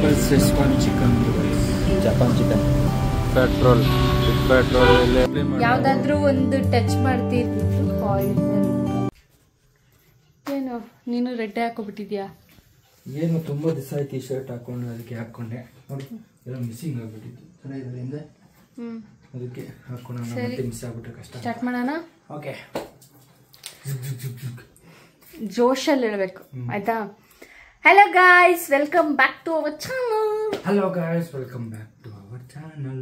Simple schezwan chicken Japan chicken ಪೆಟ್ರೋಲ್ ಯಾವ್ದಾದ್ರೂ ಒಂದು ಟಚ್ ಮಾಡ್ತಿರ್ತಿತ್ತು ಪಾಯ್ಸನ್. ಏನು ನೀನು ರೆಡ್ ಹಾಕೋಬಿಟ್ಟಿದ್ಯಾ? ಏನು ತುಂಬಾ ದಿವಸ ಆಯ್ತು ಈ ಶರ್ಟ್ ಹಾಕೊಂಡು, ಅದಕ್ಕೆ ಹಾಕೊಂಡೆ. ನೋಡಿ ಎಲ್ಲ ಮಿಸ್ಸಿಂಗ್ ಆಗ್ಬಿಟ್ಟಿತ್ತು ಇದರಿಂದ, ಅದಕ್ಕೆ ಹಾಕೋಣ. ಮತ್ತೆ ಮಿಸ್ ಆಗ್ಬಿಟ್ರೆ ಕಷ್ಟ. ಸ್ಟಾರ್ಟ್ ಮಾಡೋಣ. ಓಕೆ, ಜೋಶಲ್ಲಿ ಹೇಳ್ಬೇಕು ಆಯ್ತಾ? Hello guys, welcome back to our channel. Hello guys, welcome back to our channel.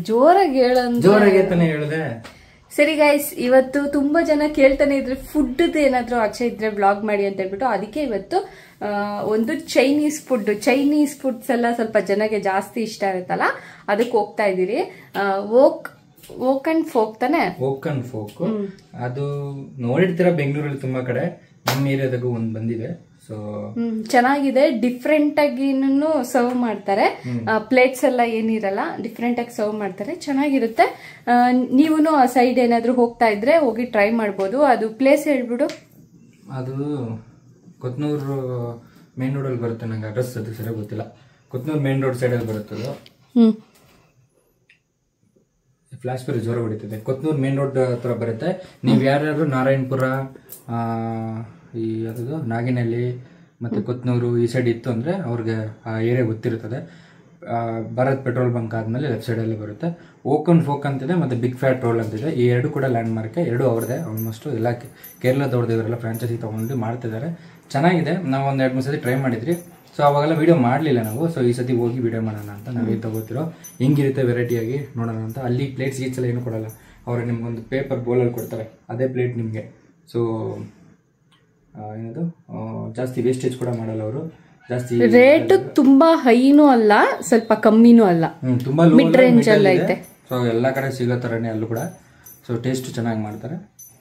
ಜೋರಾಗಿ ಹೇಳಂದ್ರೆ ಜೋರಾಗಿ ತಾನೇ ಹೇಳಿದೆ. ಸರಿ ಗೈಸ್, ಇವತ್ತು ತುಂಬಾ ಜನ ಕೇಳ್ತಾನೆ ಇದ್ರೆ ಫುಡ್ ಏನಾದ್ರು ಆಚೆ ಇದ್ರೆ ಬ್ಲಾಗ್ ಮಾಡಿ ಅಂತ ಹೇಳ್ಬಿಟ್ಟು, ಅದಕ್ಕೆ ಇವತ್ತು ಒಂದು ಚೈನೀಸ್ ಫುಡ್ಸ್ ಎಲ್ಲ ಸ್ವಲ್ಪ ಜನಕ್ಕೆ ಜಾಸ್ತಿ ಇಷ್ಟ ಇರುತ್ತಲ್ಲ, ಅದಕ್ಕೆ ಹೋಗ್ತಾ ಇದೀರಿ. ವೋಕ್ ಅಂಡ್ ಫೋಕ್ ತಾನೆ? ವೋಕ್ ಅಂಡ್ ಫೋಕ್ ಅದು ನೋಡಿರ್ತೀರಾ ಬೆಂಗಳೂರಲ್ಲಿ ತುಂಬಾ ಕಡೆ. ನಮ್ಮ ಏರಿಯಾದಾಗೂ ಒಂದು ಬಂದಿದೆ. ಸೊ ಚೆನ್ನಾಗಿದೆ. ಡಿಫ್ರೆಂಟ್ ಆಗಿ ಸರ್ವ್ ಮಾಡ್ತಾರೆ. ಪ್ಲೇಟ್ಸ್ ಎಲ್ಲ ಏನಿರಲ್ಲ, ಡಿಫ್ರೆಂಟ್ ಆಗಿ ಸರ್ವ್ ಮಾಡ್ತಾರೆ, ಚೆನ್ನಾಗಿರುತ್ತೆ. ನೀವು ಆ ಸೈಡ್ ಏನಾದ್ರು ಹೋಗ್ತಾ ಇದ್ರೆ ಹೋಗಿ ಟ್ರೈ ಮಾಡ್ಬೋದು. ಅದು ಪ್ಲೇಸ್ ಹೇಳ್ಬಿಡು. ಅದು ಕೊತ್ನೂರು ಮೇನ್ ರೋಡ್ ಅಲ್ಲಿ ಬರುತ್ತೆ. ನಂಗೆ ಅಡ್ರೆಸ್ ಅದು ಸರಿಯಾಗಿ ಗೊತ್ತಿಲ್ಲ. ಕೊತ್ನೂರು ಮೇನ್ ರೋಡ್ ಸೈಡ್ ಅಲ್ಲಿ ಬರುತ್ತದು. ಫ್ಲಾಶ್ ಬೇರೆ ಜೋರ ಹೊಡಿತಿದೆ. ಕೊತ್ನೂರು ಮೇನ್ ರೋಡ್ ಹತ್ರ ಬರುತ್ತೆ. ನೀವು ಯಾರ್ಯಾರು ನಾರಾಯಣಪುರ, ಈ ಯಾವುದು ನಾಗಿನಹಳ್ಳಿ ಮತ್ತೆ ಕೊತ್ನೂರು ಈ ಸೈಡ್ ಇತ್ತು ಅಂದ್ರೆ ಅವ್ರಿಗೆ ಆ ಏರಿಯಾ ಗೊತ್ತಿರ್ತದೆ. ಭಾರತ್ ಪೆಟ್ರೋಲ್ ಬಂಕ್ ಆದ್ಮೇಲೆ ಲೆಫ್ಟ್ ಸೈಡ್ ಅಲ್ಲಿ ಬರುತ್ತೆ. ವೋಕ್ ಅಂಡ್ ಫೋಕ್ ಅಂತಿದೆ, ಮತ್ತೆ ಬಿಗ್ ಫ್ಯಾಟ್ ರೋಲ್ ಅಂತಿದೆ. ಈ ಎರಡು ಕೂಡ ಲ್ಯಾಂಡ್ ಮಾರ್ಕ್, ಎರಡು ಅವ್ರದೇ. ಆಲ್ಮೋಸ್ಟ್ ಎಲ್ಲ ಕೇರಳದವ್ರದ್ದು ಇವರೆಲ್ಲ ಫ್ರಾಂಚೈಸಿ ತಗೊಂಡು ಮಾಡ್ತಿದ್ದಾರೆ. ಚೆನ್ನಾಗಿದೆ. ನಾವು ಒಂದು 2-3 ಸತಿ ಟ್ರೈ ಮಾಡಿದ್ರಿ. ಸೊ ಅವಾಗೆಲ್ಲ ವಿಡಿಯೋ ಮಾಡಲಿಲ್ಲ ನಾವು. ಸೊ ಈ ಸತಿ ಹೋಗಿ ವಿಡಿಯೋ ಮಾಡೋಣ ಅಂತ ನಾವೇನು ತಗೋತಿರೋ, ಹೆಂಗಿರುತ್ತೆ ವೆರೈಟಿಯಾಗಿ ನೋಡೋಣ ಅಂತ. ಅಲ್ಲಿ ಪ್ಲೇಟ್ಸ್ ಗೀಟ್ಸ್ ಎಲ್ಲ ಏನು ಕೊಡಲ್ಲ, ಅವ್ರು ನಿಮ್ಗೊಂದು ಪೇಪರ್ ಬೌಲಲ್ಲಿ ಕೊಡ್ತಾರೆ, ಅದೇ ಪ್ಲೇಟ್ ನಿಮಗೆ. ಸೊ ಏನದು ಜಾಸ್ತಿ ವೇಸ್ಟೇಜ್ ಕೂಡ ಮಾಡಲ್ಲ ಅವರು. ಜಾಸ್ತಿ ರೇಟ್ ತುಂಬಾ ಹೈನೂ ಅಲ್ಲ, ಸ್ವಲ್ಪ ಕಮ್ಮಿನೂ ಅಲ್ಲ, ತುಂಬಾ ಮಿಡ್ ರೇಂಜ್ ಅಲ್ಲ ಐತೆ. ಸೊ ಎಲ್ಲ ಕಡೆ ಸಿಗೋ ತರನೇ ಅಲ್ಲೂ ಕೂಡ. ಸೊ ಟೇಸ್ಟ್ ಚೆನ್ನಾಗಿ ಮಾಡ್ತಾರೆ.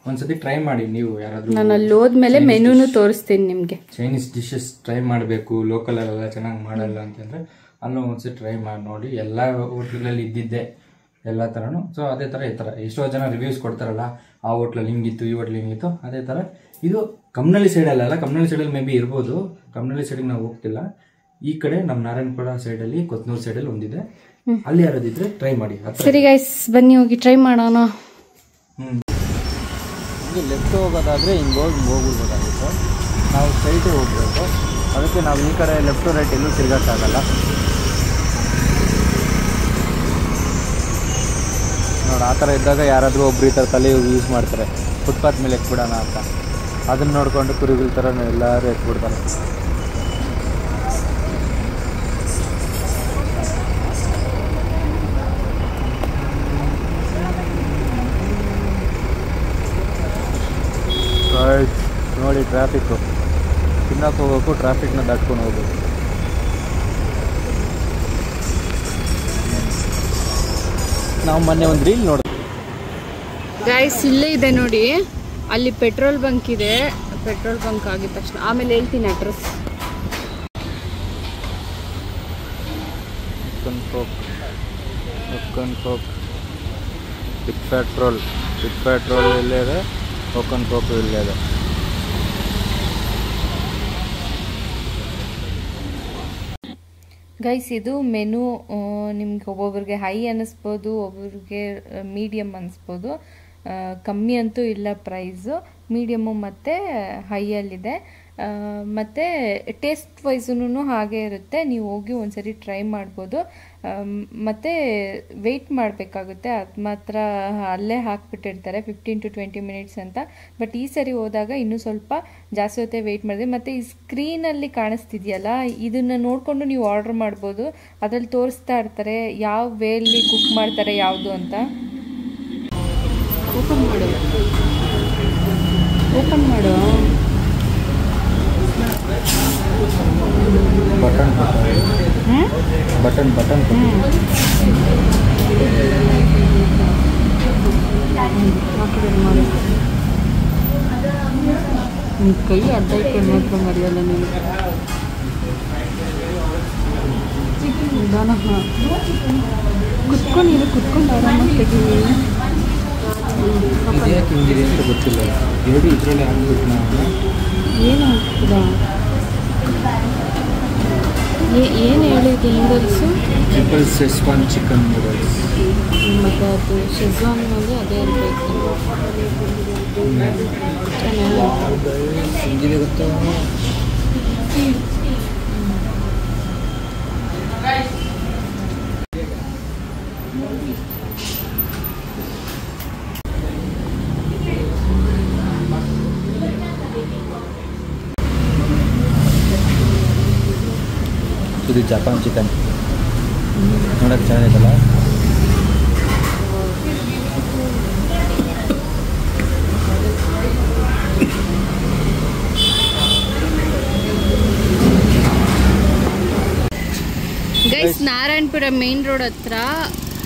ಒಂದ್ಸತಿ ಟ್ರೈ ಮಾಡಿ ನೀವು ಯಾರಾದ್ರೂ. ನಾನು ಅಲ್ಲಿ ಹೋದ್ಮೇಲೆ ಮೆನುನು ತೋರಿಸ್ತೀನಿ ನಿಮ್ಗೆ. ಚೈನೀಸ್ ಡಿಶಸ್ ಟ್ರೈ ಮಾಡಬೇಕು, ಲೋಕಲ್ ಅಲ್ಲೆಲ್ಲ ಚೆನ್ನಾಗಿ ಮಾಡಲ್ಲ ಅಂತಂದ್ರೆ ಅಲ್ಲೂ ಒಂದ್ಸತಿ ಟ್ರೈ ಮಾಡಿ ನೋಡಿ. ಎಲ್ಲ ಹೋಟ್ಲಲ್ಲಿ ಇದ್ದಿದ್ದೆ ಎಲ್ಲ ತರನು. ಸೊ ಅದೇ ತರ ಈ ತರ ಎಷ್ಟೋ ಜನ ರಿವ್ಯೂಸ್ ಕೊಡ್ತಾರಲ್ಲ, ಆ ಹೋಟ್ಲಲ್ಲಿ ಹಿಂಗಿತ್ತು, ಈ ಹೋಟ್ಲ್ ಹಿಂಗಿತ್ತು, ಅದೇ ತರ ಇದು. ಕಮ್ನಳ್ಳಿ ಸೈಡ್ ಅಲ್ಲ, ಕಮ್ನಳ್ಳಿ ಸೈಡಲ್ಲಿ ಮೇ ಬಿ ಇರ್ಬೋದು. ಕಮ್ನಳ್ಳಿ ಸೈಡಿಗೆ ನಾವು ಹೋಗ್ತಿಲ್ಲ. ಈ ಕಡೆ ನಮ್ಮ ನಾರಾಯಣಪುರ ಸೈಡಲ್ಲಿ, ಕೊತ್ನೂರು ಸೈಡಲ್ಲಿ ಒಂದಿದೆ. ಅಲ್ಲಿ ಯಾರಾದಿದ್ರೆ ಟ್ರೈ ಮಾಡಿ. ಸರಿ ಗೈಸ್, ಬನ್ನಿ ಹೋಗಿ ಟ್ರೈ ಮಾಡೋಣ. ಹಿಂಗೆ ಲೆಫ್ಟ್ ಹೋಗೋದಾದ್ರೆ ಹಿಂಗೆ ಹೋಗ್ಬಿಡ್ಬೋದಾಗಿತ್ತು. ನಾವು ಸ್ಟ್ರೈಟೇ ಹೋಗ್ಬೇಕು. ಅದಕ್ಕೆ ನಾವು ಈ ಕಡೆ ಲೆಫ್ಟ್ ರೈಟ್ ಎಲ್ಲೂ ತಿರ್ಗೋಕ್ಕಾಗಲ್ಲ. ನೋಡಿ, ಆ ಥರ ಇದ್ದಾಗ ಯಾರಾದರೂ ಒಬ್ರು ಈ ಥರ ತಲೆ ಯೂಸ್ ಮಾಡ್ತಾರೆ, ಫುಟ್ಪಾತ್ ಮೇಲೆ ಎತ್ಬಿಡೋಣ ಅಂತ. ಅದನ್ನ ನೋಡಿಕೊಂಡು ಕುರಿಗಳ ಥರ ಎಲ್ಲರೂ ಎತ್ಬಿಡ್ತಾರೆ. ನೋಡಿ ಟ್ರಾಫಿಕ್ಕು, ತಿನ್ನಕ್ಕೆ ಹೋಗ್ಬೇಕು, ಟ್ರಾಫಿಕ್ನ ದಾಟ್ಕೊಂಡು ಹೋಗ್ಬೇಕು. ನಾವು ಮೊನ್ನೆ ಒಂದು ರೀಲ್ ನೋಡಿದ್ವಿ ಗೈಸ್, ಇಲ್ಲೇ ಇದೆ ನೋಡಿ, ಅಲ್ಲಿ ಪೆಟ್ರೋಲ್ ಬಂಕ್ ಇದೆ. ಪೆಟ್ರೋಲ್ ಬಂಕ್ ಆಗಿದ ತಕ್ಷಣ ಆಮೇಲೆ ಹೇಳ್ತೀನಿ ಅಡ್ರೆಸ್. ಬಿಗ್ ಫ್ಯಾಟ್ ರೋಲ್ ಇಲ್ಲೇ ಇದೆ, ಓಕನ್ ಕೋಕ್ ಇಲ್ಲೇ ಇದೆ. ಗೈಸ್, ಇದು ಮೆನು ನಿಮ್ಗೆ ಒಬ್ಬೊಬ್ರಿಗೆ ಹೈ ಅನ್ನಿಸ್ಬೋದು, ಒಬ್ಬೊಬ್ರಿಗೆ ಮೀಡಿಯಮ್ ಅನ್ನಿಸ್ಬೋದು. ಕಮ್ಮಿ ಅಂತೂ ಇಲ್ಲ ಪ್ರೈಸು, ಮೀಡಿಯಮ್ಮು ಮತ್ತು ಹೈಯಲ್ಲಿದೆ. ಮತ್ತು ಟೇಸ್ಟ್ ವೈಸೂ ಹಾಗೆ ಇರುತ್ತೆ. ನೀವು ಹೋಗಿ ಒಂದ್ಸರಿ ಟ್ರೈ ಮಾಡ್ಬೋದು. ಮತ್ತು ವೆಯ್ಟ್ ಮಾಡಬೇಕಾಗುತ್ತೆ, ಅದು ಮಾತ್ರ ಅಲ್ಲೇ ಹಾಕ್ಬಿಟ್ಟಿರ್ತಾರೆ 15 to 20 minutes ಅಂತ. ಬಟ್ ಈ ಸರಿ ಹೋದಾಗ ಇನ್ನೂ ಸ್ವಲ್ಪ ಜಾಸ್ತಿ ಹೊತ್ತೇ ವೆಯ್ಟ್ ಮಾಡಿದೆ. ಮತ್ತು ಈ ಸ್ಕ್ರೀನಲ್ಲಿ ಕಾಣಿಸ್ತಿದೆಯಲ್ಲ, ಇದನ್ನು ನೋಡಿಕೊಂಡು ನೀವು ಆರ್ಡ್ರ್ ಮಾಡ್ಬೋದು. ಅದರಲ್ಲಿ ತೋರಿಸ್ತಾ ಇರ್ತಾರೆ ಯಾವ ವೇಯಲ್ಲಿ ಕುಕ್ ಮಾಡ್ತಾರೆ ಯಾವುದು ಅಂತ. ಓಪನ್ ಮಾಡು ಬಟನ್ ಕೈ ಅರ್ಧ ಇಟ್ಟು ಮಾತ್ರ ಮರೆಯಲ್ಲ ನೀನು. ಕುತ್ಕೊಂಡು ಆರಾಮಾಗಿ ತೆಗೀನಿ. ಇದು ಯಾಕೆ ಹಿಂಗಿದೆ ಅಂತ ಗೊತ್ತಿಲ್ಲ. ಎರಡು ಇದರಲ್ಲಿ ಹಾಕ್ಬಿಟ್ಟು ನಾವು ಏನು ಹಾಕ್ತಿದ ಏನು ಹೇಳಿದ್ದು noodles triple schezwan chicken noodles. ಮತ್ತು ಅದು ಶೆಜ್ವಾನ್ನಲ್ಲಿ ಅದೇ ಇರಬೇಕು. ಹಿಂಗಿದೆ ಗೊತ್ತಾ? ಇದು ಜಪಾನ್ ಚಿಕನ್ ನೋಡೋಕ್ಕೆ ಚೆನ್ನಾಗಿದಲ್ಲ. ಗೈಸ್, ನಾರಾಯಣಪುರ ಮೇನ್ ರೋಡ್ ಹತ್ರ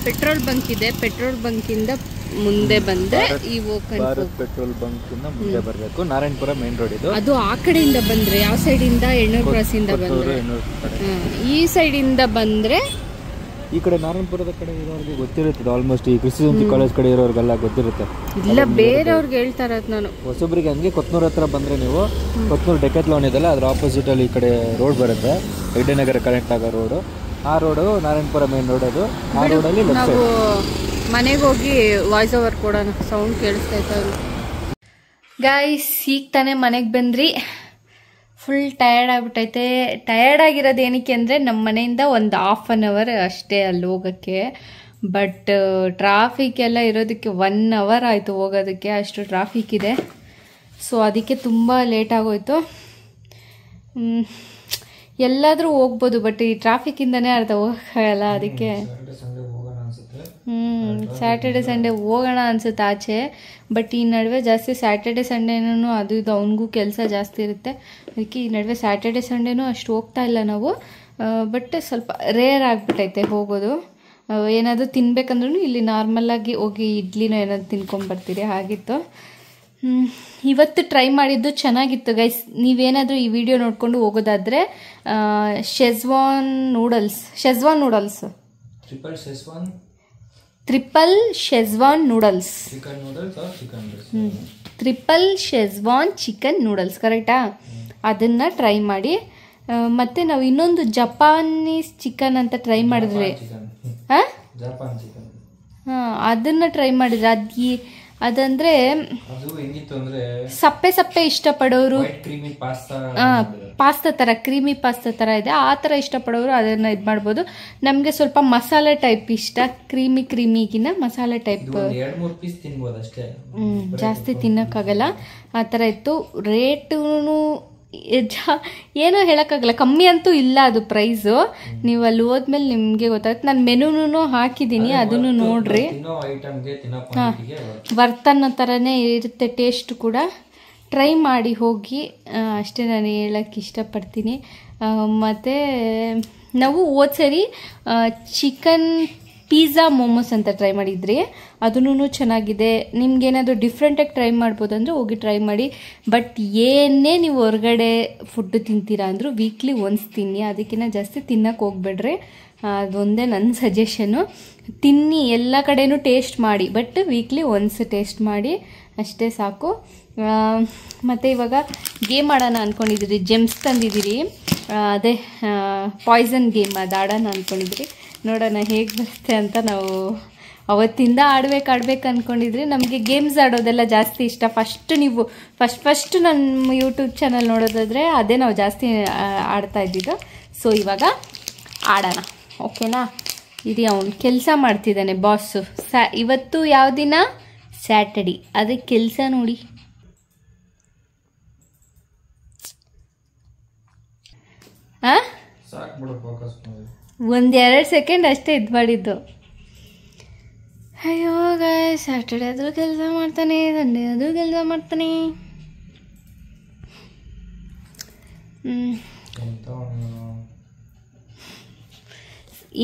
ಪೆಟ್ರೋಲ್ ಬಂಕ್ ಇದೆ. ಪೆಟ್ರೋಲ್ ಬಂಕಿಂದ ಮುಂದೆ ಬಂದ್ರೆ ಈ ಭಾರತ್ ಪೆಟ್ರೋಲ್ ಬಂಕ್ ಇಂದ ಮುಂದೆ ಬರಬೇಕು. ನಾರಾಯಣಪುರ ಮೇನ್ ರೋಡ್ ಇದು. ಅದು ಆ ಕಡೆಯಿಂದ ಬಂದ್ರೆ ಯಾವ ಸೈಡ್ ಇಂದ ಎಣ್ಣೂರು ಕ್ರಾಸ್ ಇಂದ ಬಂದ್ರೆ, ಈ ಸೈಡ್ ಇಂದ ಬಂದ್ರೆ ಈ ಕಡೆ ನಾರಾಯಣಪುರದ ಕಡೆ ಇರೋರಿಗೆ ಗೊತ್ತಿರುತ್ತೆ ಆಲ್ಮೋಸ್ಟ್. ಈ ಕೃಷಿ ಕಾಲೇಜ್ ಕಡೆ ಇರೋರಿಗೆಲ್ಲ ಗೊತ್ತಿರುತ್ತೆ. ಇಲ್ಲ, ಬೇರೆಯವ್ರಿಗೆ ಹೇಳ್ತಾ ಇರೋದು ನಾನು. ಹೊಸಬ್ರಿಗೆ ಹಂಗೆ ಕೊತ್ನೂರು ಹತ್ರ ಬಂದ್ರೆ ನೀವು ಕೊತ್ನೂರು ಡೆಕೆತ್ಲಾನ್ ಇದೆಲ್ಲ ಅದ್ರ ಆಪೋಸಿಟ್ ಅಲ್ಲಿ ಈ ಕಡೆ ರೋಡ್ ಬರುತ್ತೆ, ವಿದ್ಯಾನಗರ ಕನೆಕ್ಟ್ ಆಗೋ ರೋಡು. ಆ ರೋಡು ನಾರಾಯಣಪುರ ಮೇನ್ ರೋಡ್. ಅದು ಆ ರೋಡಲ್ಲಿ ನಾವು ಮನೆಗೆ ಹೋಗಿ ವಾಯ್ಸ್ ಓವರ್ ಕೊಡೋಣ. ಸೌಂಡ್ ಕೇಳಿಸ್ತಾ ಇತ್ತು. ಗೈಸ್, ಈಗ ತಾನೇ ಮನೆಗೆ ಬಂದ್ರಿ. ಫುಲ್ ಟಯರ್ಡ್ ಆಗ್ಬಿಟ್ಟೈತೆ. ಟಯರ್ಡ್ ಆಗಿರೋದು ಏನಕ್ಕೆ ಅಂದರೆ ನಮ್ಮ ಮನೆಯಿಂದ ಒಂದು ½ ಅಷ್ಟೇ ಅಲ್ಲಿ ಹೋಗೋಕ್ಕೆ. ಬಟ್ ಟ್ರಾಫಿಕ್ ಎಲ್ಲ ಇರೋದಕ್ಕೆ 1 ಅವರ್ ಆಯಿತು ಹೋಗೋದಕ್ಕೆ, ಅಷ್ಟು ಟ್ರಾಫಿಕ್ ಇದೆ. ಸೊ ಅದಕ್ಕೆ ತುಂಬ ಲೇಟ್ ಆಗೋಯ್ತು. ಎಲ್ಲಾದರೂ ಹೋಗ್ಬೋದು, ಬಟ್ ಈ ಟ್ರಾಫಿಕ್ಕಿಂದನೇ ಅರ್ಧ ಹೋಗೋಕ್ಕಾಗಲ್ಲ. ಅದಕ್ಕೆ ಸ್ಯಾಟರ್ಡೆ ಸಂಡೇ ಹೋಗೋಣ ಅನ್ಸುತ್ತೆ ಆಚೆ. ಬಟ್ ಈ ನಡುವೆ ಜಾಸ್ತಿ ಸ್ಯಾಟರ್ಡೆ ಸಂಡೇನೂ ಅದು ಇದು ಅವನಿಗೂ ಕೆಲಸ ಜಾಸ್ತಿ ಇರುತ್ತೆ. ಅದಕ್ಕೆ ಈ ನಡುವೆ ಸ್ಯಾಟರ್ಡೆ ಸಂಡೇನೂ ಅಷ್ಟು ಹೋಗ್ತಾ ಇಲ್ಲ ನಾವು. ಬಟ್ ಸ್ವಲ್ಪ ರೇರ್ ಆಗಿಬಿಟ್ಟೈತೆ ಹೋಗೋದು. ಏನಾದರೂ ತಿನ್ಬೇಕಂದ್ರೂ ಇಲ್ಲಿ ನಾರ್ಮಲಾಗಿ ಹೋಗಿ ಇಡ್ಲಿನೋ ಏನಾದರೂ ತಿನ್ಕೊಂಬರ್ತೀರಿ, ಹಾಗಿತ್ತು. ಇವತ್ತು ಟ್ರೈ ಮಾಡಿದ್ದು ಚೆನ್ನಾಗಿತ್ತು ಗೈಸ್. ನೀವೇನಾದರೂ ಈ ವಿಡಿಯೋ ನೋಡಿಕೊಂಡು ಹೋಗೋದಾದರೆ schezwan noodles triple schezwan noodles triple schezwan chicken noodles ಕರೆಕ್ಟಾ? ಅದನ್ನು ಟ್ರೈ ಮಾಡಿ. ಮತ್ತು ನಾವು ಇನ್ನೊಂದು ಜಪಾನೀಸ್ ಚಿಕನ್ ಅಂತ ಟ್ರೈ ಮಾಡಿದ್ವಿ. ಹಾಂ, ಅದನ್ನು ಟ್ರೈ ಮಾಡಿದ್ವಿ. ಅದಂದ್ರೆ ಸಪ್ಪೆ ಸಪ್ಪೆ ಇಷ್ಟಪಡೋರು, ಪಾಸ್ತಾ ಥರ, ಕ್ರೀಮಿ ಪಾಸ್ತಾ ಥರ ಇದೆ, ಆ ಥರ ಇಷ್ಟಪಡೋರು ಅದನ್ನು ಇದು ಮಾಡ್ಬೋದು. ನಮಗೆ ಸ್ವಲ್ಪ ಮಸಾಲೆ ಟೈಪ್ ಇಷ್ಟ, ಕ್ರೀಮಿಗಿನ್ನ ಮಸಾಲೆ ಟೈಪ್. ಜಾಸ್ತಿ ತಿನ್ನೋಕ್ಕಾಗಲ್ಲ, ಆ ಥರ ಇತ್ತು. ರೇಟೂ ಏನೋ ಹೇಳೋಕ್ಕಾಗಲ್ಲ, ಕಮ್ಮಿ ಅಂತೂ ಇಲ್ಲ ಅದು ಪ್ರೈಸು. ನೀವು ಅಲ್ಲಿ ಹೋದ್ಮೇಲೆ ನಿಮಗೆ ಗೊತ್ತಾಗುತ್ತೆ. ನಾನು ಮೆನುನೂ ಹಾಕಿದ್ದೀನಿ, ಅದನ್ನು ನೋಡ್ರಿ. ಹಾಂ, ವರ್ತ್ ಅನ್ನೋ ಥರನೇ ಇರುತ್ತೆ, ಟೇಸ್ಟ್ ಕೂಡ. ಟ್ರೈ ಮಾಡಿ ಹೋಗಿ, ಅಷ್ಟೇ ನಾನು ಹೇಳೋಕ್ಕೆ ಇಷ್ಟಪಡ್ತೀನಿ. ಮತ್ತು ನಾವು ಹೋದ ಸರಿ ಚಿಕನ್ ಪಿಜ್ಜಾ ಮೋಮೋಸ್ ಅಂತ ಟ್ರೈ ಮಾಡಿದ್ರಿ, ಅದೂ ಚೆನ್ನಾಗಿದೆ. ನಿಮ್ಗೇನಾದರೂ ಡಿಫ್ರೆಂಟಾಗಿ ಟ್ರೈ ಮಾಡ್ಬೋದು ಅಂದರೆ ಹೋಗಿ ಟ್ರೈ ಮಾಡಿ. ಬಟ್ ಏನೇ ನೀವು ಹೊರಗಡೆ ಫುಡ್ ತಿಂತೀರಾ ಅಂದರೂ ವೀಕ್ಲಿ ಒನ್ಸ್ ತಿನ್ನಿ, ಅದಕ್ಕಿಂತ ಜಾಸ್ತಿ ತಿನ್ನೋಕ್ಕೆ ಹೋಗ್ಬೇಡ್ರಿ. ಅದೊಂದೇ ನನ್ನ ಸಜೆಷನ್ನು. ತಿನ್ನಿ, ಎಲ್ಲ ಕಡೆನೂ ಟೇಸ್ಟ್ ಮಾಡಿ, ಬಟ್ ವೀಕ್ಲಿ ಒನ್ಸ್ ಟೇಸ್ಟ್ ಮಾಡಿ, ಅಷ್ಟೇ ಸಾಕು. ಮತ್ತು ಇವಾಗ ಗೇಮ್ ಆಡೋಣ ಅಂದ್ಕೊಂಡಿದ್ದೀರಿ. ಜೆಮ್ಸ್ ತಂದಿದ್ದೀರಿ, ಅದೇ ಪಾಯ್ಸನ್ ಗೇಮ್, ಅದು ಆಡೋಣ ಅಂದ್ಕೊಂಡಿದ್ರಿ. ನೋಡೋಣ ಹೇಗೆ ಬರುತ್ತೆ ಅಂತ. ನಾವು ಅವತ್ತಿಂದ ಆಡ್ಬೇಕು ಅಂದ್ಕೊಂಡಿದ್ರಿ. ನಮಗೆ ಗೇಮ್ಸ್ ಆಡೋದೆಲ್ಲ ಜಾಸ್ತಿ ಇಷ್ಟ. ಫಸ್ಟ್ ನಮ್ಮ ಯೂಟ್ಯೂಬ್ ಚಾನಲ್ ನೋಡೋದಾದರೆ ಅದೇ ನಾವು ಜಾಸ್ತಿ ಆಡ್ತಾ ಇದ್ದಿದ್ದು. ಸೊ ಇವಾಗ ಆಡೋಣ, ಓಕೆನಾ? ಇಡೀ ಅವನು ಕೆಲಸ ಮಾಡ್ತಿದ್ದಾನೆ ಬಾಸು. ಇವತ್ತು ಯಾವ ದಿನ? ಸ್ಯಾಟರ್ಡೆ. ಅದಕ್ಕೆ ಕೆಲಸ ನೋಡಿ. ಹಾಂ, 1-2 ಸೆಕೆಂಡ್ ಅಷ್ಟೇ ಇದು ಮಾಡಿದ್ದು. ಅಯ್ಯೋ ಗಾಯ್ಸ್, ಸ್ಯಾಟರ್ಡೆ ಆದರೂ ಕೆಲಸ ಮಾಡ್ತಾನೆ, ಸಂಡೇ ಆದರೂ ಕೆಲಸ ಮಾಡ್ತಾನೆ.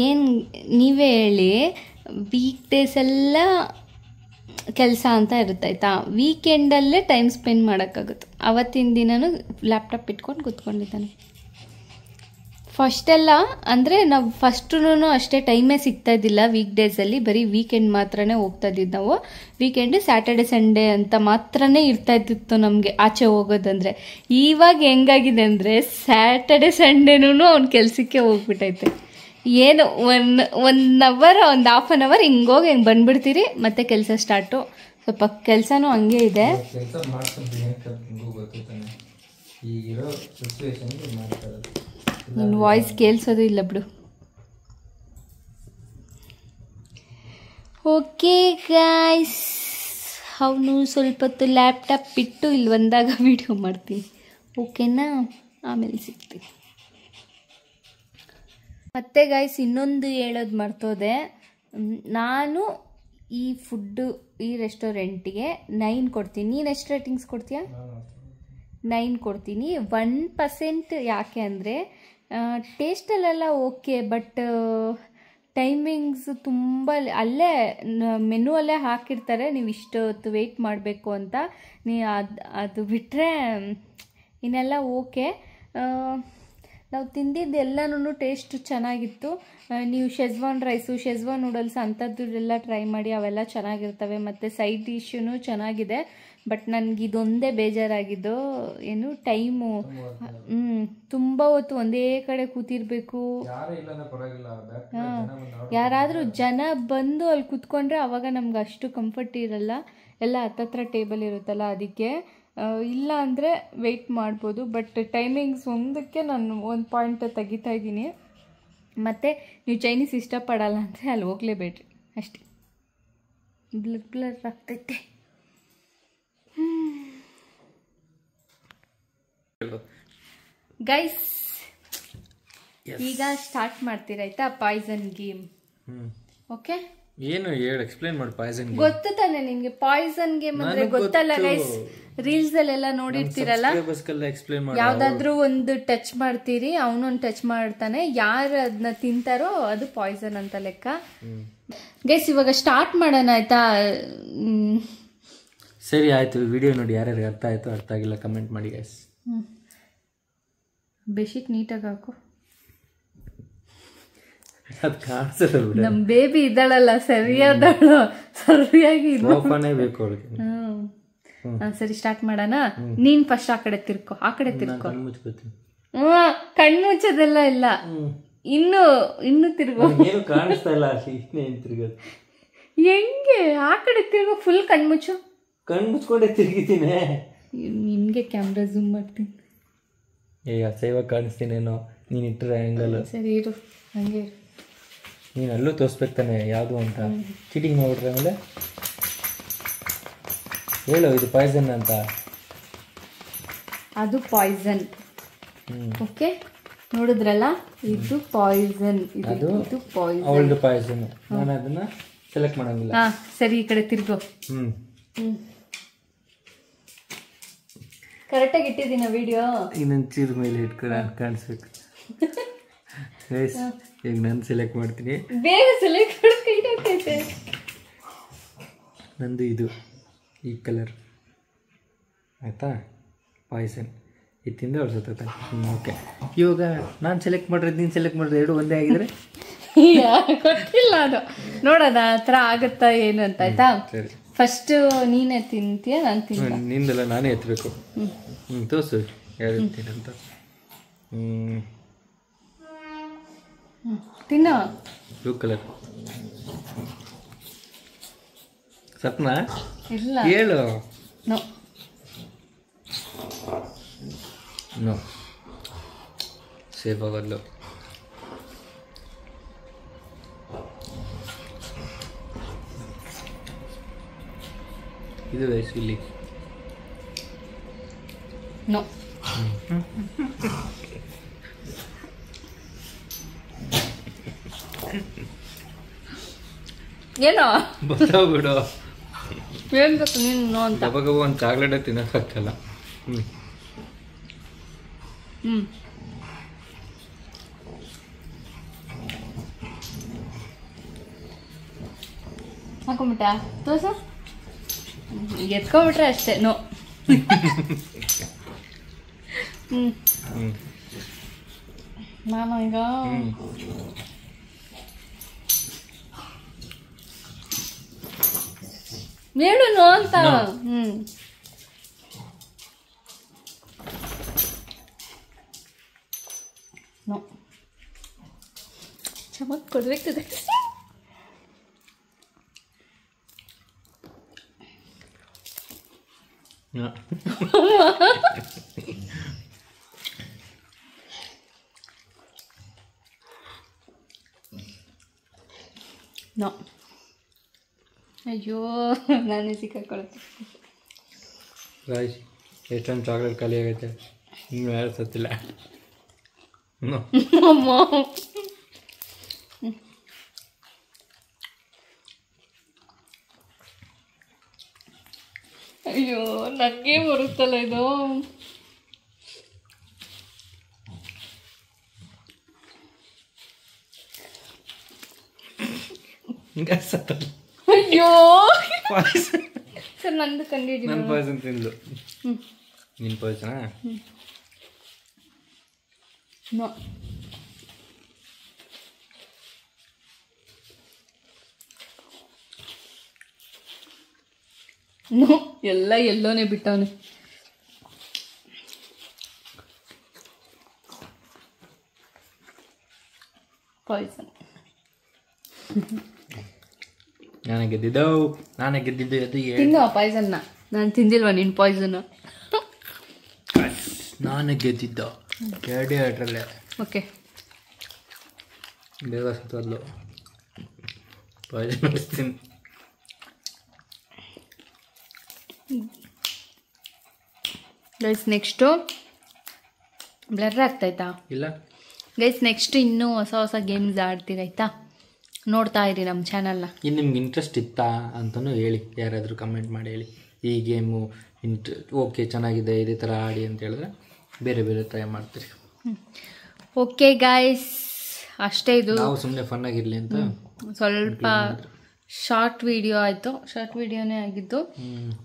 ಏನು ನೀವೇ ಹೇಳಿ, ವೀಕ್ ಡೇಸ್ ಎಲ್ಲ ಕೆಲಸ ಅಂತ ಇರುತ್ತೆ ಆಯಿತಾ. ವೀಕೆಂಡಲ್ಲೇ ಟೈಮ್ ಸ್ಪೆಂಡ್ ಮಾಡೋಕ್ಕಾಗುತ್ತೆ. ಅವತ್ತಿನ ದಿನನೂ ಲ್ಯಾಪ್ಟಾಪ್ ಇಟ್ಕೊಂಡು ಕೂತ್ಕೊಂಡಿದ್ದಾನೆ. ಫಸ್ಟೆಲ್ಲ ಅಂದರೆ ನಾವು ಫಸ್ಟೂ ಅಷ್ಟೇ ಟೈಮೇ ಸಿಗ್ತಾ ಇದ್ದಿಲ್ಲ ವೀಕ್ ಡೇಸಲ್ಲಿ, ಬರೀ ವೀಕೆಂಡ್ ಮಾತ್ರನೇ ಹೋಗ್ತಾ ಇದ್ದಿದ್ದು ನಾವು. ವೀಕೆಂಡ್ ಸ್ಯಾಟರ್ಡೆ ಸಂಡೇ ಅಂತ ಮಾತ್ರನೇ ಇರ್ತಾ ಇದ್ದಿತ್ತು ನಮಗೆ ಆಚೆ ಹೋಗೋದಂದ್ರೆ. ಇವಾಗ ಹೆಂಗಾಗಿದೆ ಅಂದರೆ ಸ್ಯಾಟರ್ಡೆ ಸಂಡೇನೂ ಅವ್ನ ಕೆಲಸಕ್ಕೆ ಹೋಗ್ಬಿಟ್ಟೈತೆ. ಏನು ಒನ್ ಅವರ್ ಒಂದು ಹಾಫ್ ಆನ್ ಅವರ್ ಹಿಂಗೋಗಿ ಹಿಂಗೆ ಬಂದ್ಬಿಡ್ತೀರಿ, ಮತ್ತೆ ಕೆಲಸ ಸ್ಟಾರ್ಟು. ಸ್ವಲ್ಪ ಕೆಲಸನೂ ಹಂಗೆ ಇದೆ. ನಿನ್ನ ವಾಯ್ಸ್ ಕೇಳಿಸೋದು ಇಲ್ಲ ಬಿಡು. ಓಕೆ ಗಾಯ್ಸ್, ಅವನು ಸ್ವಲ್ಪ ಹೊತ್ತು ಲ್ಯಾಪ್ಟಾಪ್ ಬಿಟ್ಟು ಇಲ್ಲಿ ಬಂದಾಗ ವಿಡಿಯೋ ಮಾಡ್ತೀನಿ, ಓಕೆನಾ? ಆಮೇಲೆ ಸಿಗ್ತೀನಿ. ಮತ್ತೆ ಗಾಯ್ಸ್ ಇನ್ನೊಂದು ಹೇಳೋದು ಮರ್ತೋದೆ. ನಾನು ಈ ಫುಡ್ಡು ಈ ರೆಸ್ಟೋರೆಂಟಿಗೆ 9 ಕೊಡ್ತೀನಿ. ನೀನು ಎಷ್ಟು ರೇಟಿಂಗ್ಸ್ ಕೊಡ್ತೀಯಾ? 9 ಕೊಡ್ತೀನಿ. 1% ಯಾಕೆ ಅಂದರೆ ಟೇಸ್ಟಲ್ಲೆಲ್ಲ ಓಕೆ, ಬಟ್ ಟೈಮಿಂಗ್ಸ್ ತುಂಬ ಅಲ್ಲೇ ಮೆನು ಅಲ್ಲೇ ಹಾಕಿರ್ತಾರೆ, ನೀವು ಇಷ್ಟು ಹೊತ್ತು ವೆಯ್ಟ್ ಮಾಡಬೇಕು ಅಂತ. ಅದು ಬಿಟ್ಟರೆ ಇನ್ನೆಲ್ಲ ಓಕೆ. ನಾವು ತಿಂದಿದ್ದೆಲ್ಲನೂ ಟೇಸ್ಟ್ ಚೆನ್ನಾಗಿತ್ತು. ನೀವು ಶೆಜ್ವಾನ್ ರೈಸು, ಶೆಜ್ವಾನ್ ನೂಡಲ್ಸ್ ಅಂಥದ್ದೆಲ್ಲ ಟ್ರೈ ಮಾಡಿ, ಅವೆಲ್ಲ ಚೆನ್ನಾಗಿರ್ತವೆ. ಮತ್ತು ಸೈಡ್ ಡಿಶ್ಶೂ ಚೆನ್ನಾಗಿದೆ. ಬಟ್ ನನಗೆ ಇದೊಂದೇ ಬೇಜಾರಾಗಿದ್ದು, ಏನು ಟೈಮು. ತುಂಬ ಹೊತ್ತು ಒಂದೇ ಕಡೆ ಕೂತಿರ್ಬೇಕು. ಯಾರಾದರೂ ಜನ ಬಂದು ಅಲ್ಲಿ ಕೂತ್ಕೊಂಡ್ರೆ ಅವಾಗ ನಮ್ಗೆ ಅಷ್ಟು ಕಂಫರ್ಟ್ ಇರಲ್ಲ. ಎಲ್ಲ ಹತ್ತತ್ರ ಟೇಬಲ್ ಇರುತ್ತಲ್ಲ, ಅದಕ್ಕೆ. ಇಲ್ಲ ಅಂದರೆ ವೆಯ್ಟ್ ಮಾಡ್ಬೋದು. ಬಟ್ ಟೈಮಿಂಗ್ಸ್ ಒಂದಕ್ಕೆ ನಾನು 1 ಪಾಯಿಂಟ್ ತೆಗಿತಾ ಇದ್ದೀನಿ. ಮತ್ತು ನೀವು ಚೈನೀಸ್ ಇಷ್ಟಪಡಲ್ಲ ಅಂದರೆ ಅಲ್ಲಿ ಹೋಗಲೇಬೇಡ್ರಿ ಅಷ್ಟೇ. ಬ್ಲರ್ ಆಗ್ತೈತೆ. ಗೈಸ್ ಈಗ ಸ್ಟಾರ್ಟ್ ಮಾಡ್ತೀರಾಯ್ತಾ ಪಾಯ್ಸನ್ ಗೇಮ್? ಓಕೆ, ಏನು ಹೇಳಿ ಎಕ್ಸ್ಪ್ಲೈನ್ ಮಾಡಿ. ಪಾಯ್ಸನ್ ಗೇಮ್ ಗೊತ್ತು ತಾನೆ ನಿನ್ಗೆ? ಪಾಯ್ಸನ್ ಗೇಮ್ ಅಂದ್ರೆ ಗೊತ್ತಲ್ಲ ಗೈಸ್? ರೀಲ್ಸ್ ಅಲ್ಲೆಲ್ಲ ನೋಡಿರ್ತೀರಲ್ಲ, ಯಾವ್ದಾದ್ರು ಒಂದು ಟಚ್ ಮಾಡ್ತೀರಿ, ಅವನೊಂದು ಟಚ್ ಮಾಡ್ತಾನೆ, ಯಾರು ಅದನ್ನ ತಿಂತಾರೋ ಅದು ಪಾಯ್ಸನ್ ಅಂತ ಲೆಕ್ಕ. ಗೈಸ್ ಇವಾಗ ಸ್ಟಾರ್ಟ್ ಮಾಡೋಣ ಆಯ್ತಾ? ಸರಿ ಆಯ್ತು, ವಿಡಿಯೋ ನೋಡಿ ಯಾರ್ಯಾರು ಅರ್ಥ ಆಯ್ತು ಅರ್ಥ ಆಗಿಲ್ಲ ಕಮೆಂಟ್ ಮಾಡಿ ಗೈಸ್. ಬೆಡ್ಶೀಟ್ ನೀಟಾಗಿ ಹಾಕು. ಅದು ಕಾಣಿಸಲ್ಲ. ನಮ್ ಬೇಬಿ ಇದ್ದಾಳಲ್ಲ, ಸರಿಯಾದಳು, ಸರಿಯಾಗಿ ಬೇಕು ಅವಳಿಗೆ. ಸರಿ ಸ್ಟಾರ್ಟ್ ಮಾಡೋಣ. ನೀನ್ ಫಸ್ಟ್ ಆ ಕಡೆ ತಿರ್ಕೊ, ಆ ಕಡೆ ತಿರ್ಕೊ. ಕಣ್ಣು ಮುಚ್ಚೋದೆಲ್ಲ ಇಲ್ಲ, ಇನ್ನು ತಿರ್ಗೋ. ಕಾಣಿಸ್ತಾ ಇಲ್ಲ. ಹೆಂಗೆ ಆ ಕಡೆ ತಿರ್ಗೋ? ಫುಲ್ ಕಣ್ಮುಚ್ಚು. ಕಣ್ಣು ಮುಚ್ಕೊಂಡೆ ತಿರ್ಗಿತೀನಿ. ನಿನ್ಗೆ ಕ್ಯಾಮ್ರಾ ಝೂಮ್ ಮಾಡ್ತೀನಿ. ಅಸಹ್ಯವಾಗಿ ಕಾಣಿಸ್ತೀನೇನೋ ನೀನ್ ಇಟ್ಟರೆ ಆ್ಯಂಗಲ್. ಸರಿ ಇರು, ಹಂಗೆ ಇರು. ನೀನು ಅಲ್ಲೂ ತೋರಿಸ್ಬೇಕು ತಾನೆ ಯಾವುದು ಅಂತ. ಚೀಟಿಂಗ್ ಮಾಡ್ಬಿಟ್ರೆ ಆಮೇಲೆ ಹೇಳು ಇದು ಪಾಯ್ಸನ್ ಅಂತ. ಅದು ಪಾಯ್ಸನ್. ಓಕೆ, ನೋಡಿದ್ರಲ್ಲ, ಇದು ಪಾಯ್ಸನ್. ಇದು ಪಾಯ್ಸನ್, ಅವಳದು ಪಾಯ್ಸನ್. ನಾನು ಅದನ್ನ ಸೆಲೆಕ್ಟ್ ಮಾಡಂಗಿಲ್ಲ. ಸರಿ ಈ ಕಡೆ ತಿರ್ಗೋ. ಕರೆಕ್ಟಾಗಿ ಇಟ್ಟಿದ್ದೀನ ವಿಡಿಯೋ? ಇನ್ನೊಂದು ಚೀರ್ ಮೇಲೆ ಇಟ್ಕೊಂಡು ಕಾಣಿಸ್ಬೇಕು. ಈಗ ನಾನು ಸೆಲೆಕ್ಟ್ ಮಾಡ್ತೀನಿ. ಬೇಗ ಸೆಲೆಕ್ಟ್ ಮಾಡ್ಕೈತೆ. ನಂದು ಇದು ಈ ಕಲರ್ ಆಯಿತಾ? ಪಾಯ್ಸನ್ ಇದು ತಿಂದು ಅವಳು ಸತ್ತ. ಓಕೆ, ಇವಾಗ ನಾನು ಸೆಲೆಕ್ಟ್ ಮಾಡಿರೋದು ನೀನು ಸೆಲೆಕ್ಟ್ ಮಾಡಿರೋದು ಎರಡು ಒಂದೇ ಆಗಿದ್ರೆ ಗೊತ್ತಿಲ್ಲ. ಅದು ನೋಡೋದ ಆ ಥರ ಆಗುತ್ತಾ ಏನು ಅಂತ. ಆಯ್ತಾ? ಸರಿ, ಫಸ್ಟ್ ನೀನೇ ತಿಂತೀಯ, ನಾನು ತಿಂತೀನಿ. ನಿಂದೆಲ್ಲ ನಾನೇ ಎತ್ತಬೇಕು. ತೋರಿಸು ಯಾರು ತಿನ್ನಂತ. ತಿನ್ನೋ. Blue colour Sapna? ಇಲ್ಲ ಹೇಳು. ನೋ ನೋ, ಸೇಫ್ ಆಗೋದ್ಲು. ಇದು ಇಲ್ಲಿ ನೋ. ಏನೋ ಬಿಡು, ಏನ್ ಗೊತ್ತು ನೀನು ನೋ ಅಂತ. ಗಬಗಬ ಒಂದು ಚಾಕ್ಲೇಟ್ ತಿನ್ನೋಕ್ಕಾಗ್ತಲ್ಲ. ಹಾಕೊಂಬಿಟ್ಟ ತೋರ್ಸ, ಎತ್ಕೊಂಡ್ಬಿಟ್ರೆ ಅಷ್ಟೇ. ನೋ. ನಾನು ಈಗ ಹೇಳು ಅಂತ. ಚಮಕ್ ಕೊಡ್ಬೇಕಿದೆ. ನೋ ಅಯ್ಯೋ ನಾನೇ ಸಿಕ್ಕಾಕೊಳತ್ತೆ. ಗಾಯ್ಸ್ ಎಷ್ಟೊಂದು ಚಾಕ್ಲೇಟ್ ಖಾಲಿ ಆಗೈತೆ, ಇನ್ನೂ ಯಾರು ಸತ್ತಿಲ್ಲ. ಅಮ್ಮ ಅಯ್ಯೋ ನನಗೆ ಬರುತ್ತಲ್ಲ ಇದು. ಅಯ್ಯೋ ಸರ್ ನಂದು ಕಂಡಿದ್ದೀನಿ. ನನ್ನ ಪಾಯ್ಸನ್ ತಿಂದು ನಿನ್ನ ಪಾಯ್ಸನಾ? ನೋ ನೋ ಎಲ್ಲ ಎಲ್ಲೋನೇ ಬಿಟ್ಟವನೆ. ಪಾಯ್ಸನ್ ನಾನೇ ಗೆದ್ದಿದ್ದು ಅದು ತಿನ್ನು ಪಾಯ್ಸನ್ನ. ನಾನು ತಿಂದಿಲ್ವಾ ನಿನ್ನ ಪಾಯ್ಸನ್? ನಾನು ಗೆದ್ದಿದ್ದ ಎರಡರಲ್ಲೇ. ಓಕೆ ಬೇಗ ಸತ್ತೋದ್ಲು. ಪಾಯ್ಸನ್ ನಡೆಸ್ತೀನಿ. ಗೈಸ್ ನೆಕ್ಸ್ಟು ಬ್ಲರ್ ಆಗ್ತಾಯ್ತಾ? ಇಲ್ಲ ಗೈಸ್ ನೆಕ್ಸ್ಟ್ ಇನ್ನೂ ಹೊಸ ಹೊಸ ಗೇಮ್ಸ್ ಆಡ್ತೀರಾಯ್ತಾ? ನೋಡ್ತಾ ಇರಿ ನಮ್ಮ ಚಾನಲ್ನ. ಇನ್ನು ನಿಮ್ಗೆ ಇಂಟ್ರೆಸ್ಟ್ ಇತ್ತಾ ಅಂತಲೂ ಹೇಳಿ, ಯಾರಾದರೂ ಕಮೆಂಟ್ ಮಾಡಿ ಹೇಳಿ. ಈ ಗೇಮು ಓಕೆ ಚೆನ್ನಾಗಿದೆ, ಇದೇ ಥರ ಆಡಿ ಅಂತ ಹೇಳಿದ್ರೆ ಬೇರೆ ಬೇರೆ ಟ್ರೈ ಮಾಡ್ತೀರಿ. ಓಕೆ ಗಾಯ್ಸ್ ಅಷ್ಟೇ. ಇದು ನಾವು ಸುಮ್ಮನೆ ಫನ್ ಆಗಿರಲಿ ಅಂತ ಸ್ವಲ್ಪ ಶಾರ್ಟ್ ವಿಡಿಯೋ ಆಯಿತು, ಶಾರ್ಟ್ ವಿಡಿಯೋನೇ ಆಗಿದ್ದು.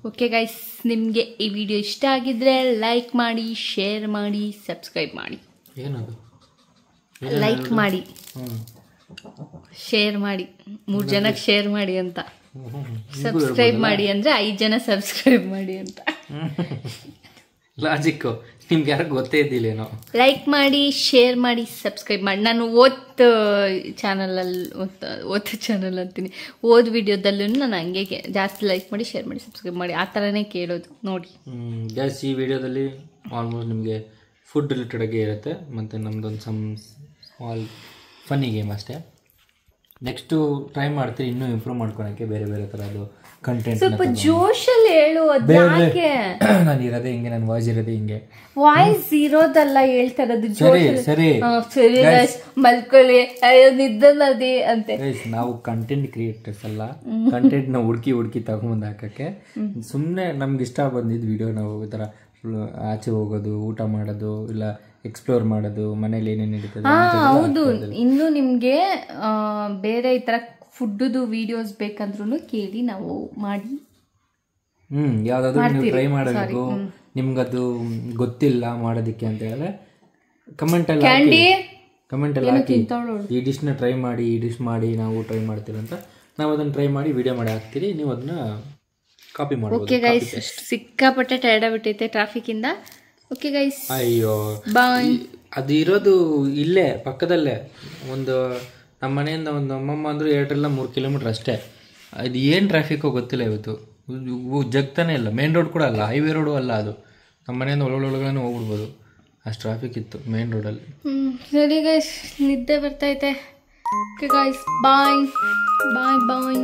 ಓಕೆ ಗೈಸ್, ನಿಮಗೆ ಈ ವಿಡಿಯೋ ಇಷ್ಟ ಆಗಿದ್ರೆ ಲೈಕ್ ಮಾಡಿ, ಶೇರ್ ಮಾಡಿ, ಸಬ್ಸ್ಕ್ರೈಬ್ ಮಾಡಿ. ಏನದು? ಲೈಕ್ ಮಾಡಿ, ಶೇರ್ ಮಾಡಿ, 3 ಜನಕ್ಕೆ ಶೇರ್ ಮಾಡಿ ಅಂತ. ಸಬ್ಸ್ಕ್ರೈಬ್ ಮಾಡಿ ಅಂದರೆ 5 ಜನ ಸಬ್ಸ್ಕ್ರೈಬ್ ಮಾಡಿ ಅಂತ. ಲಾಜಿಕ್ಕು ನಿಮ್ಗೆ ಯಾರು ಗೊತ್ತೇ ಇದ್ದಿಲ್ಲೇನೋ. ಲೈಕ್ ಮಾಡಿ, ಶೇರ್ ಮಾಡಿ, ಸಬ್ಸ್ಕ್ರೈಬ್ ಮಾಡಿ. ನಾನು ಚಾನಲ್ ಅಂತೀನಿ, ವಿಡಿಯೋದಲ್ಲೂ ನಾನು ಹಂಗೆ ಜಾಸ್ತಿ ಲೈಕ್ ಮಾಡಿ, ಶೇರ್ ಮಾಡಿ, ಸಬ್ಸ್ಕ್ರೈಬ್ ಮಾಡಿ ಆ ಥರನೇ ಕೇಳೋದು ನೋಡಿ. ಗ್ಯಾಸ್ ಈ ವಿಡಿಯೋದಲ್ಲಿ ಆಲ್ಮೋಸ್ಟ್ ನಿಮಗೆ ಫುಡ್ ರಿಲೇಟೆಡಾಗಿ ಇರುತ್ತೆ, ಮತ್ತು ನಮ್ಮದೊಂದು ಸ್ಮಾಲ್ ಫನ್ನಿ ಗೇಮ್ ಅಷ್ಟೇ. ನೆಕ್ಸ್ಟು ಟ್ರೈ ಮಾಡ್ತೀವಿ ಇನ್ನೂ ಇಂಪ್ರೂವ್ ಮಾಡ್ಕೊಳಕ್ಕೆ ಬೇರೆ ಬೇರೆ ಥರದ್ದು ಕಂಟೆಂಟ್. ಸ್ವಲ್ಪ ಜೋಶಲ್ಲಿ ಹೇಳು. ಯಾಕೆ ನಾನು ಇರೋದೇ ಹಿಂಗೆ, ನನ್ನ ವಾಯ್ಸ್ ಇರೋದೇ ಹಿಂಗೆ. ವಾಯ್ಸ್ ಇರೋದಲ್ಲ ಹೇಳ್ತಾ ಇರೋದು. ಸರಿ ಮಲ್ಕೊಳ್ಳಿ, ಅಯ್ಯೋ ನಿದ್ದೆ ನದಿ ಅಂತೆ. ನಾವು ಕಂಟೆಂಟ್ ಕ್ರಿಯೇಟರ್ಸ್ ಅಲ್ಲ, ಕಂಟೆಂಟ್ ನಾವು ಹುಡುಕಿ ತಗೊಂಬಂದು ಹಾಕಕ್ಕೆ. ಸುಮ್ಮನೆ ನಮ್ಗೆ ಇಷ್ಟ ಬಂದಿದ್ದು ವಿಡಿಯೋ ನಾವು ಈ ಥರ ಆಚೆ ಹೋಗೋದು, ಊಟ ಮಾಡೋದು, ಇಲ್ಲ ಎಕ್ಸ್ಪ್ಲೋರ್ ಮಾಡೋದು, ಮನೇಲಿ ಏನೇನು ನಡೀತದೆ. ಹೌದು, ಇನ್ನು ನಿಮಗೆ ಬೇರೆ ಈ ಥರ ಫುಡ್ದು ವಿಡಿಯೋಸ್ ಬೇಕಂದ್ರೂ ಕೇಳಿ ನಾವು ಮಾಡಿ. ಯಾವ್ದಾದ್ರು ನೀವು ಟ್ರೈ ಮಾಡಬೇಕು, ನಿಮ್ಗದು ಗೊತ್ತಿಲ್ಲ ಮಾಡೋದಕ್ಕೆ ಅಂತ ಹೇಳಿದ್ರೆ ಕಮೆಂಟಲ್ಲಿ ಹಾಕಿ ಈ ಡಿಶ್ನ ಟ್ರೈ ಮಾಡಿ, ಈ ಡಿಶ್ ಮಾಡಿ ನಾವು ಟ್ರೈ ಮಾಡ್ತೀವಿ ಅಂತ. ನಾವು ಅದನ್ನು ಟ್ರೈ ಮಾಡಿ ವಿಡಿಯೋ ಮಾಡಿ ಹಾಕ್ತೀರಿ, ನೀವು ಅದನ್ನ ಕಾಪಿ ಮಾಡ್ಬೋದು. ಓಕೆ ಗೈಸ್, ಸಿಕ್ಕಾಪಟ್ಟೆ ಟೈರ್ಡ್ ಆಗ್ಬಿಟ್ಟೈತೆ ಟ್ರಾಫಿಕಿಂದ. ಓಕೆ ಗೈಸ್, ಅಯ್ಯೋ ಬಾಯ್. ಅದು ಇರೋದು ಇಲ್ಲೇ ಪಕ್ಕದಲ್ಲೇ, ಒಂದು ನಮ್ಮ ಮನೆಯಿಂದ ಒಂದು ಅಮ್ಮಮ್ಮ ಅಂದರೂ 2-3 ಕಿಲೋಮೀಟ್ರ್ ಅಷ್ಟೇ. ಅದು ಏನು ಟ್ರಾಫಿಕ್ಕೋ ಗೊತ್ತಿಲ್ಲ. ಇವತ್ತು ಜಗ್ತಾನೆ ಇಲ್ಲ, ಮೇನ್ ರೋಡ್ ಕೂಡ ಅಲ್ಲ, ಹೈವೇ ರೋಡು ಅಲ್ಲ, ಅದು ನಮ್ಮ ಮನೆಯಿಂದ ಒಳಗಡೆ ಹೋಗ್ಬಿಡ್ಬೋದು, ಅಷ್ಟು ಟ್ರಾಫಿಕ್ ಇತ್ತು ಮೇನ್ ರೋಡಲ್ಲಿ. ಸರಿ ಗೈಸ್, ನಿದ್ದೆ ಬರ್ತೈತೆ. ಓಕೆ ಗೈಸ್, ಬಾಯ್ ಬಾಯ್ ಬಾಯ್.